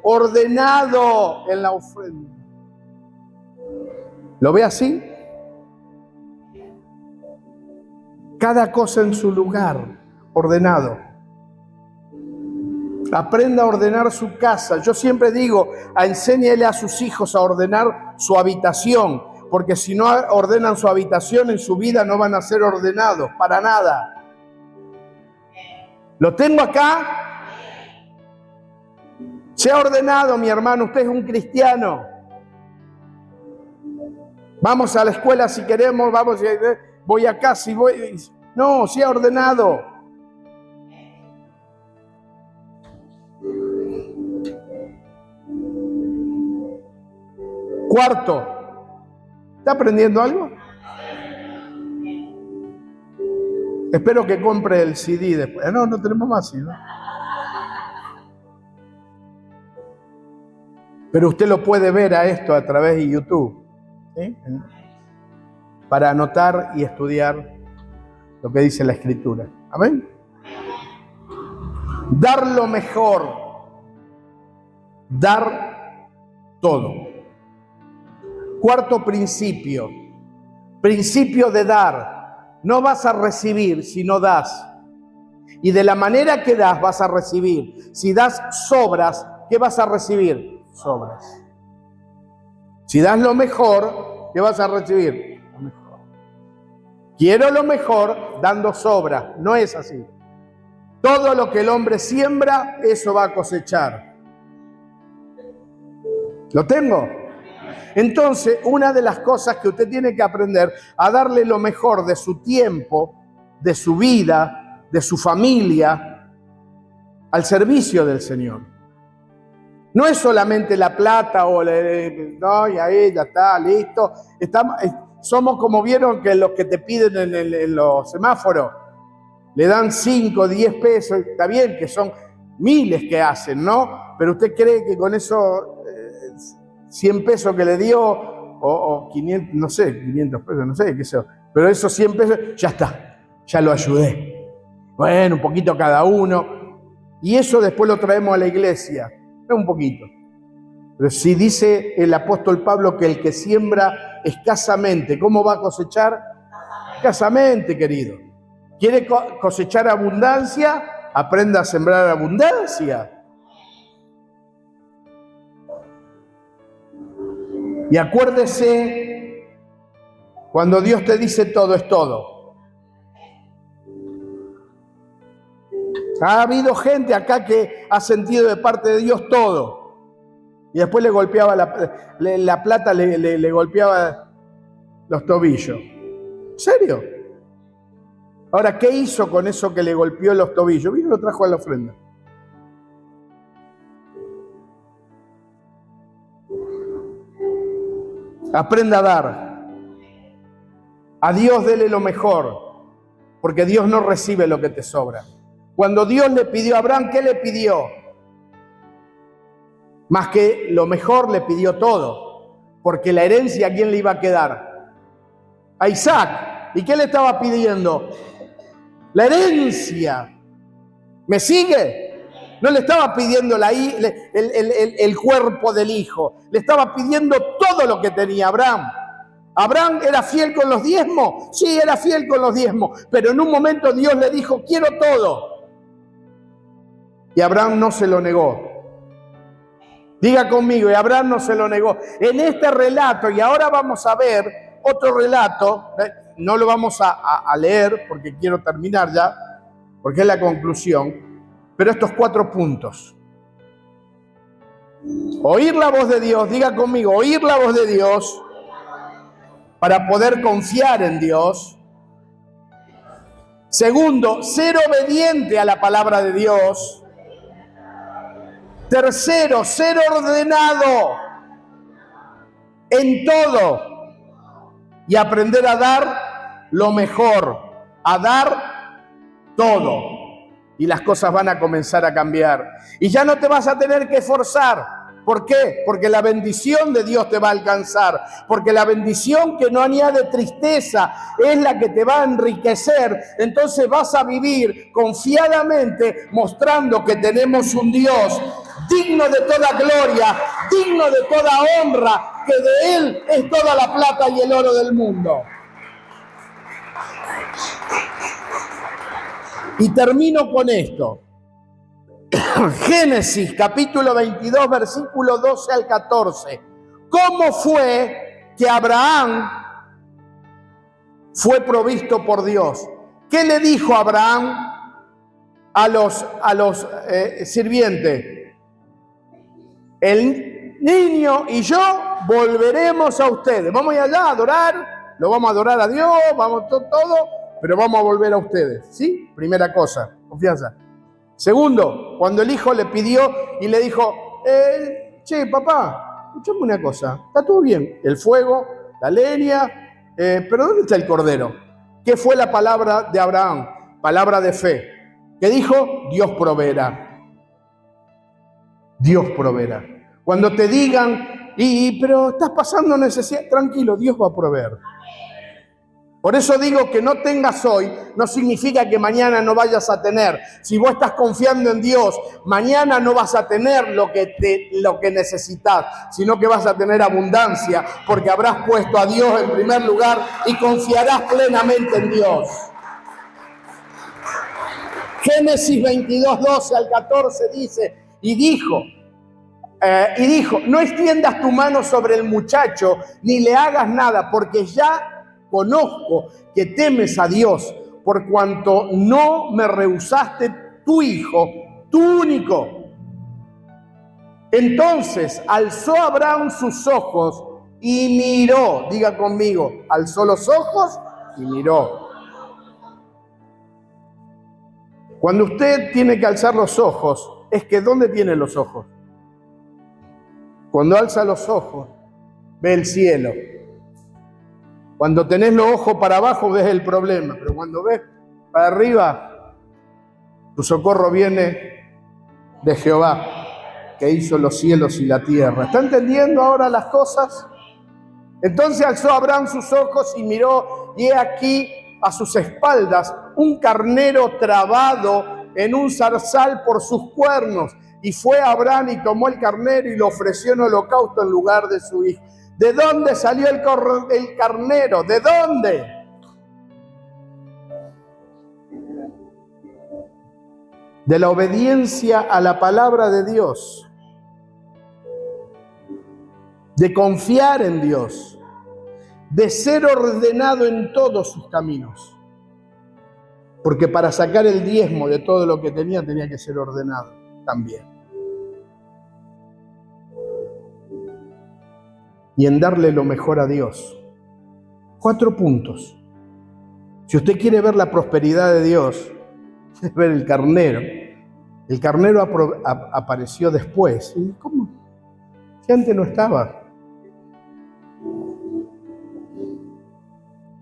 ordenado en la ofrenda. ¿Lo ve así? Cada cosa en su lugar, ordenado. Aprenda a ordenar su casa. Yo siempre digo, enséñele a sus hijos a ordenar su habitación, porque si no ordenan su habitación en su vida no van a ser ordenados, para nada. ¿Lo tengo acá? Sea ordenado, mi hermano, usted es un cristiano. Vamos a la escuela si queremos, vamos, voy acá si voy. No, sea ordenado. Cuarto, ¿está aprendiendo algo? Espero que compre el CD después. No, no tenemos más, ¿no? Pero usted lo puede ver a esto a través de YouTube, ¿sí? Para anotar y estudiar lo que dice la Escritura. ¿Amén? Dar lo mejor. Dar todo. Cuarto principio. Principio de dar. No vas a recibir si no das. Y de la manera que das vas a recibir. Si das sobras, ¿qué vas a recibir? Sobras. Si das lo mejor, ¿qué vas a recibir? Lo mejor. Quiero lo mejor dando sobras. No es así. Todo lo que el hombre siembra, eso va a cosechar. ¿Lo tengo? Entonces, una de las cosas que usted tiene que aprender a darle lo mejor de su tiempo, de su vida, de su familia, al servicio del Señor. No es solamente la plata o no, y ahí ya está, listo. Somos como vieron que los que te piden en los semáforos, le dan 5, 10 pesos, está bien que son miles que hacen, ¿no? Pero usted cree que con eso 100 pesos que le dio, o 500, no sé, 500 pesos, no sé qué sé, pero esos 100 pesos, ya está, ya lo ayudé. Bueno, un poquito cada uno, y eso después lo traemos a la iglesia, un poquito. Pero si dice el apóstol Pablo que el que siembra escasamente, ¿cómo va a cosechar? Escasamente, querido. ¿Quiere cosechar abundancia? Aprenda a sembrar abundancia. Y acuérdese, cuando Dios te dice todo es todo. Ha habido gente acá que ha sentido de parte de Dios todo. Y después le golpeaba la plata, le golpeaba los tobillos. ¿En serio? Ahora, ¿qué hizo con eso que le golpeó los tobillos? Vino y lo trajo a la ofrenda. Aprenda a dar. A Dios dele lo mejor, porque Dios no recibe lo que te sobra. Cuando Dios le pidió a Abraham, ¿qué le pidió? Más que lo mejor, le pidió todo, porque la herencia, ¿a quién le iba a quedar? A Isaac. ¿Y qué le estaba pidiendo? La herencia. ¿Me sigue? No le estaba pidiendo el cuerpo del hijo, le estaba pidiendo todo lo que tenía Abraham. ¿Abraham era fiel con los diezmos? Sí, era fiel con los diezmos, pero en un momento Dios le dijo, quiero todo. Y Abraham no se lo negó. Diga conmigo, y Abraham no se lo negó. En este relato, y ahora vamos a ver otro relato, no lo vamos a leer porque quiero terminar ya, porque es la conclusión, pero estos 4 puntos. Oír la voz de Dios, diga conmigo, oír la voz de Dios para poder confiar en Dios. Segundo, ser obediente a la palabra de Dios. Tercero, ser ordenado en todo y aprender a dar lo mejor, a dar todo. Y las cosas van a comenzar a cambiar. Y ya no te vas a tener que esforzar. ¿Por qué? Porque la bendición de Dios te va a alcanzar. Porque la bendición que no añade tristeza es la que te va a enriquecer. Entonces vas a vivir confiadamente mostrando que tenemos un Dios digno de toda gloria, digno de toda honra, que de Él es toda la plata y el oro del mundo. Y termino con esto. Génesis capítulo 22, versículo 12 al 14. ¿Cómo fue que Abraham fue provisto por Dios? ¿Qué le dijo Abraham a los sirvientes? El niño y yo volveremos a ustedes. Vamos allá a adorar, lo vamos a adorar a Dios, vamos todo, pero vamos a volver a ustedes. ¿Sí? Primera cosa, confianza. Segundo, cuando el hijo le pidió y le dijo, che, papá, escuchame una cosa, está todo bien, el fuego, la leña, pero ¿dónde está el cordero? ¿Qué fue la palabra de Abraham? Palabra de fe. ¿Qué dijo? Dios proveerá. Dios proveerá. Cuando te digan, pero estás pasando necesidad, tranquilo, Dios va a proveer. Por eso digo que no tengas hoy, no significa que mañana no vayas a tener. Si vos estás confiando en Dios, mañana no vas a tener lo que necesitas, sino que vas a tener abundancia, porque habrás puesto a Dios en primer lugar y confiarás plenamente en Dios. Génesis 22, 12 al 14 dice, y dijo, no extiendas tu mano sobre el muchacho, ni le hagas nada, porque ya conozco que temes a Dios, por cuanto no me rehusaste tu hijo, tu único. Entonces alzó Abraham sus ojos y miró, diga conmigo, alzó los ojos y miró. Cuando usted tiene que alzar los ojos, es que ¿dónde tiene los ojos? Cuando alza los ojos, ve el cielo. Cuando tenés los ojos para abajo, ves el problema. Pero cuando ves para arriba, tu socorro viene de Jehová, que hizo los cielos y la tierra. ¿Está entendiendo ahora las cosas? Entonces alzó Abraham sus ojos y miró, y he aquí a sus espaldas un carnero trabado en un zarzal por sus cuernos. Y fue Abraham y tomó el carnero y lo ofreció en holocausto en lugar de su hijo. ¿De dónde salió el carnero? ¿De dónde? De la obediencia a la palabra de Dios. De confiar en Dios. De ser ordenado en todos sus caminos. Porque para sacar el diezmo de todo lo que tenía que ser ordenado también. Y en darle lo mejor a Dios. 4 puntos. Si usted quiere ver la prosperidad de Dios, es ver el carnero. El carnero apareció después. ¿Y cómo? Si antes no estaba.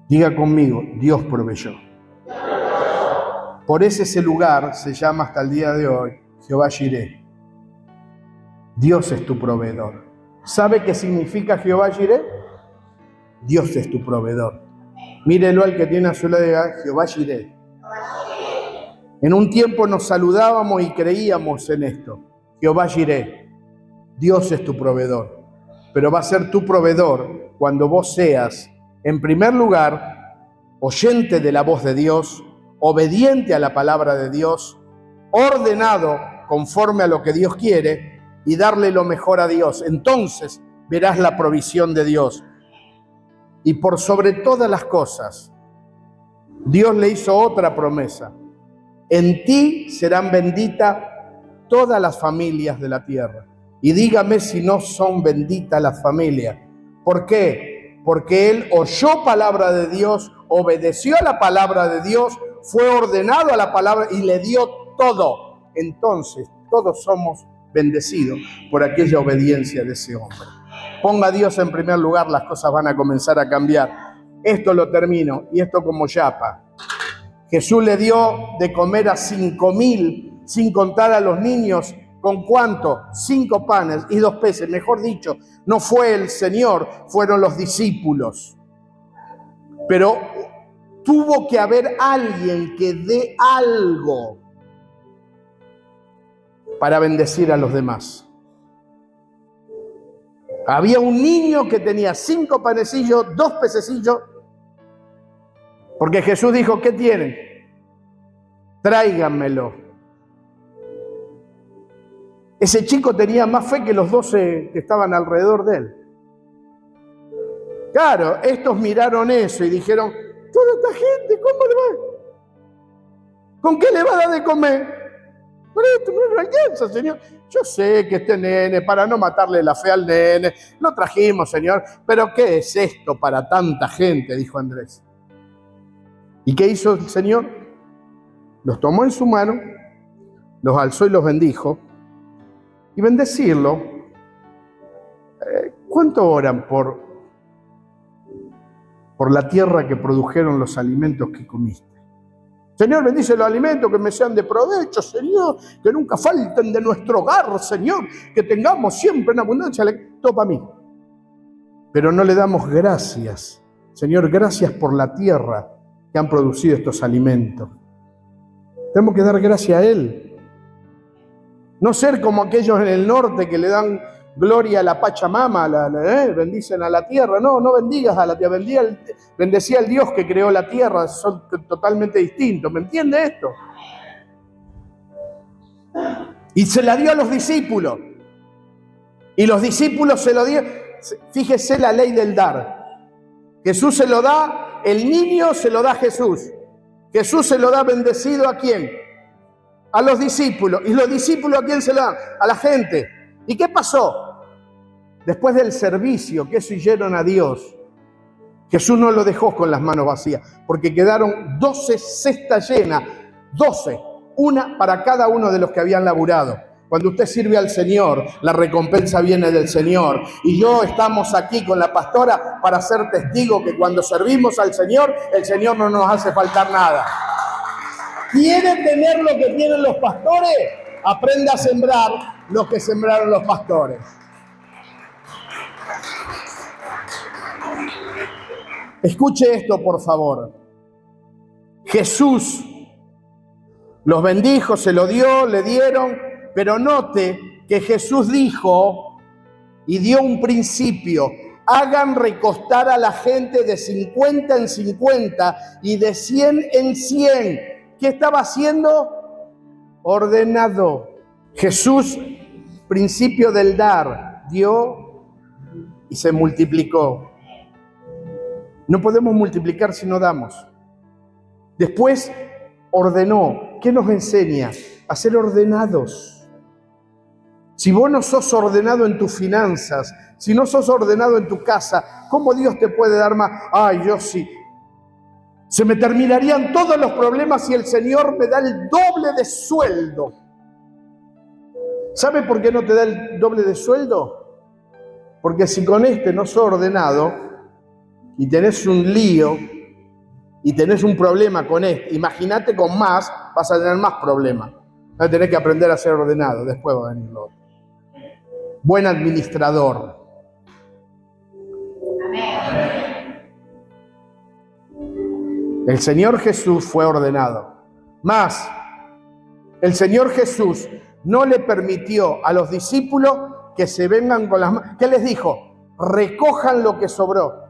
Diga conmigo, Dios proveyó. Por ese lugar se llama hasta el día de hoy Jehová Jireh. Dios es tu proveedor. ¿Sabe qué significa Jehová Jireh? Dios es tu proveedor. Mírelo al que tiene a su lado, Jehová Jireh. En un tiempo nos saludábamos y creíamos en esto. Jehová Jireh, Dios es tu proveedor. Pero va a ser tu proveedor cuando vos seas, en primer lugar, oyente de la voz de Dios, obediente a la palabra de Dios, ordenado conforme a lo que Dios quiere, y darle lo mejor a Dios. Entonces verás la provisión de Dios. Y por sobre todas las cosas, Dios le hizo otra promesa. En ti serán benditas todas las familias de la tierra. Y dígame si no son benditas las familias. ¿Por qué? Porque él oyó palabra de Dios, obedeció a la palabra de Dios, fue ordenado a la palabra y le dio todo. Entonces todos somos bendecido por aquella obediencia de ese hombre. Ponga a Dios en primer lugar, las cosas van a comenzar a cambiar. Esto lo termino, y esto como yapa. Jesús le dio de comer a 5,000, sin contar a los niños, ¿con cuánto? 5 panes y 2 peces. Mejor dicho, no fue el Señor, fueron los discípulos. Pero tuvo que haber alguien que dé algo para bendecir a los demás. Había un niño que tenía 5 panecillos, 2 pececillos, porque Jesús dijo, ¿qué tienen? Tráiganmelo. Ese chico tenía más fe que los 12 que estaban alrededor de él. Claro, estos miraron eso y dijeron, toda esta gente, ¿cómo le va? ¿Con qué le va a dar de comer? Pero esto no alcanza, Señor. Yo sé que este nene, para no matarle la fe al nene, lo trajimos, Señor. Pero ¿qué es esto para tanta gente? Dijo Andrés. ¿Y qué hizo el Señor? Los tomó en su mano, los alzó y los bendijo. Y bendecirlo, ¿cuánto oran por la tierra que produjeron los alimentos que comiste? Señor, bendice los alimentos que me sean de provecho, Señor, que nunca falten de nuestro hogar, Señor, que tengamos siempre en abundancia. Todo para mí. Pero no le damos gracias. Señor, gracias por la tierra que han producido estos alimentos. Tenemos que dar gracias a Él. No ser como aquellos en el norte que le dan gloria a la Pachamama, bendicen a la tierra. No, no bendigas a la tierra, bendecía al Dios que creó la tierra. Son totalmente distintos. ¿Me entiende esto? Y se la dio a los discípulos. Y los discípulos se lo dieron. Fíjese la ley del dar. Jesús se lo da, el niño se lo da a Jesús. Jesús se lo da bendecido ¿a quién? A los discípulos. ¿Y los discípulos a quién se lo dan? A la gente. ¿Y qué pasó? Después del servicio que siguieron a Dios, Jesús no lo dejó con las manos vacías, porque quedaron 12 cestas llenas, 12, una para cada uno de los que habían laburado. Cuando usted sirve al Señor, la recompensa viene del Señor. Y yo estamos aquí con la pastora para ser testigo que cuando servimos al Señor, el Señor no nos hace faltar nada. ¿Quiere tener lo que tienen los pastores? Aprenda a sembrar lo que sembraron los pastores. Escuche esto, por favor. Jesús los bendijo, se lo dio, le dieron, pero note que Jesús dijo y dio un principio: hagan recostar a la gente de 50 en 50 y de 100 en 100. ¿Qué estaba haciendo? Ordenado. Jesús, principio del dar, dio y se multiplicó. No podemos multiplicar si no damos. Después ordenó. ¿Qué nos enseña? A ser ordenados. Si vos no sos ordenado en tus finanzas, si no sos ordenado en tu casa, ¿cómo Dios te puede dar más? Ay, yo sí. Se me terminarían todos los problemas si el Señor me da el doble de sueldo. ¿Sabe por qué no te da el doble de sueldo? Porque si con este no sos ordenado y tenés un lío y tenés un problema con este, imagínate con más, vas a tener más problemas. Vas a tener que aprender a ser ordenado, después va a venir lo otro. Buen administrador. El Señor Jesús fue ordenado. Más, el Señor Jesús no le permitió a los discípulos que se vengan con las manos. ¿Qué les dijo? Recojan lo que sobró.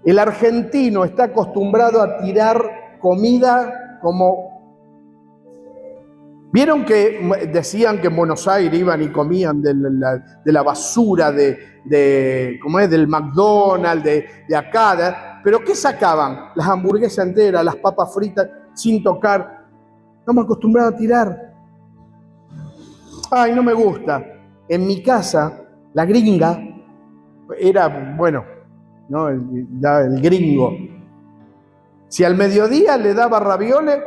El argentino está acostumbrado a tirar comida como... ¿Vieron que decían que en Buenos Aires iban y comían de la basura ¿cómo es? Del McDonald's, de acá? ¿Pero qué sacaban? Las hamburguesas enteras, las papas fritas, sin tocar. Estamos acostumbrados a tirar. Ay, no me gusta. En mi casa, la gringa era, bueno, ¿no? el gringo. Si al mediodía le daba ravioles,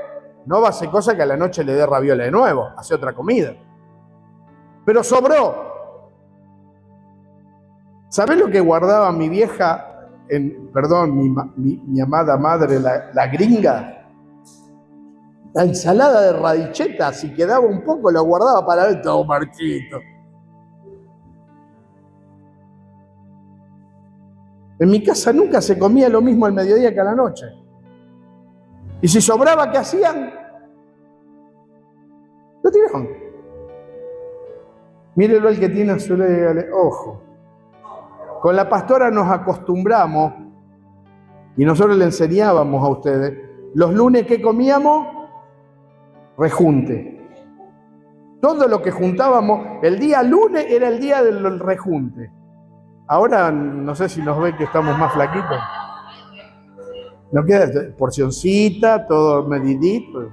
no va a hacer cosa que a la noche le dé ravioles de nuevo, hace otra comida. Pero sobró. ¿Sabés lo que guardaba mi vieja? Mi amada madre, la gringa, la ensalada de radicheta, si quedaba un poco, lo guardaba para ver todo marchito. En mi casa nunca se comía lo mismo al mediodía que a la noche. Y si sobraba, ¿qué hacían? Lo tiraron. Mírelo el que tiene a su lado y dígale, ojo. Con la pastora nos acostumbramos y nosotros le enseñábamos a ustedes, los lunes que comíamos, rejunte. Todo lo que juntábamos, el día lunes era el día del rejunte. Ahora no sé si nos ven que estamos más flaquitos. No queda porcioncita, todo medidito.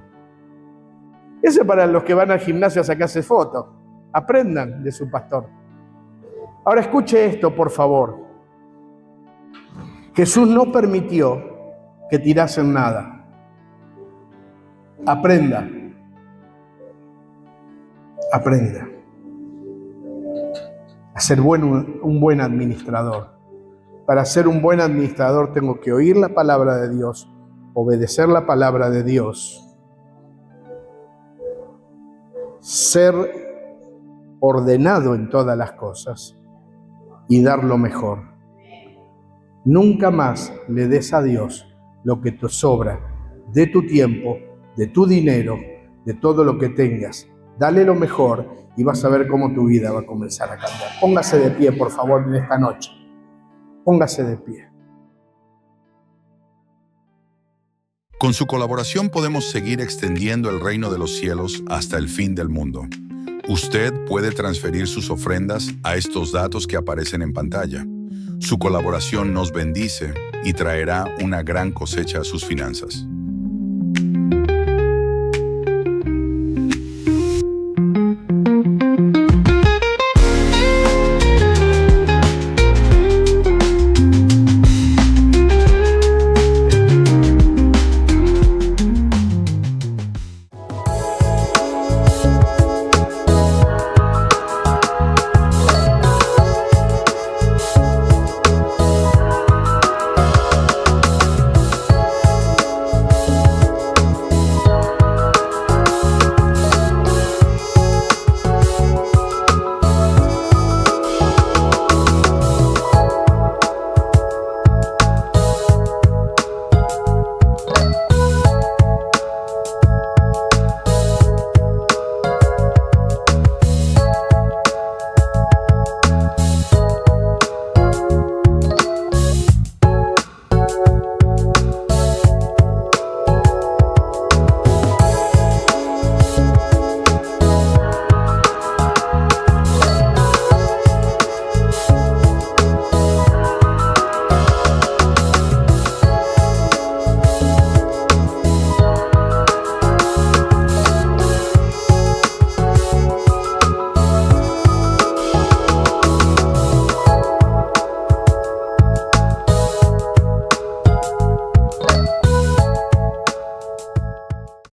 Eso es para los que van al gimnasio a sacarse fotos. Aprendan de su pastor. Ahora escuche esto, por favor. Jesús no permitió que tirasen nada. Aprenda. Aprenda a ser un buen administrador. Para ser un buen administrador tengo que oír la palabra de Dios, obedecer la palabra de Dios, ser ordenado en todas las cosas y dar lo mejor. Nunca más le des a Dios lo que te sobra de tu tiempo, de tu dinero, de todo lo que tengas. Dale lo mejor y vas a ver cómo tu vida va a comenzar a cambiar. Póngase de pie, por favor, en esta noche. Póngase de pie.
Con su colaboración podemos seguir extendiendo el reino de los cielos hasta el fin del mundo. Usted puede transferir sus ofrendas a estos datos que aparecen en pantalla. Su colaboración nos bendice y traerá una gran cosecha a sus finanzas.